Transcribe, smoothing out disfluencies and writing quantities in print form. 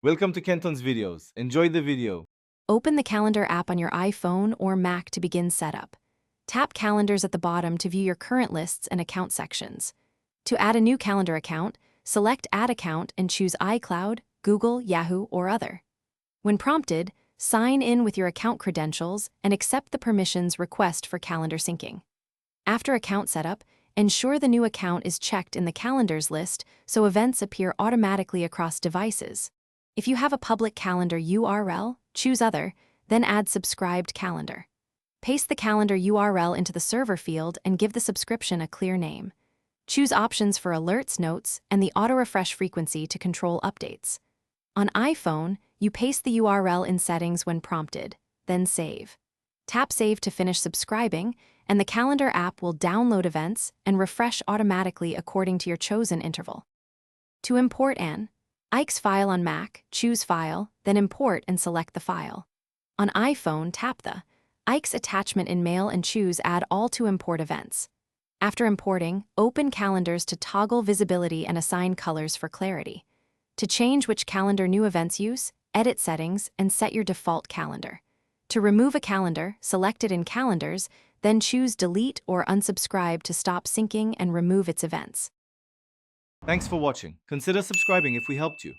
Welcome to Kenton's videos. Enjoy the video. Open the Calendar app on your iPhone or Mac to begin setup. Tap Calendars at the bottom to view your current lists and account sections. To add a new calendar account, select Add Account and choose iCloud, Google, Yahoo, or other. When prompted, sign in with your account credentials and accept the permissions request for calendar syncing. After account setup, ensure the new account is checked in the Calendars list so events appear automatically across devices. If you have a public calendar URL, choose Other, then add Subscribed Calendar. Paste the calendar URL into the server field and give the subscription a clear name. Choose options for alerts, notes, and the auto-refresh frequency to control updates. On iPhone, you paste the URL in settings when prompted, then save. Tap Save to finish subscribing, and the calendar app will download events and refresh automatically according to your chosen interval. To import an Ike's file on Mac, choose File, then Import and select the file. On iPhone, tap the Ike's attachment in Mail and choose Add All to import events. After importing, open Calendars to toggle visibility and assign colors for clarity. To change which calendar new events use, edit settings and set your default calendar. To remove a calendar, select it in Calendars, then choose Delete or Unsubscribe to stop syncing and remove its events. Thanks for watching. Consider subscribing if we helped you.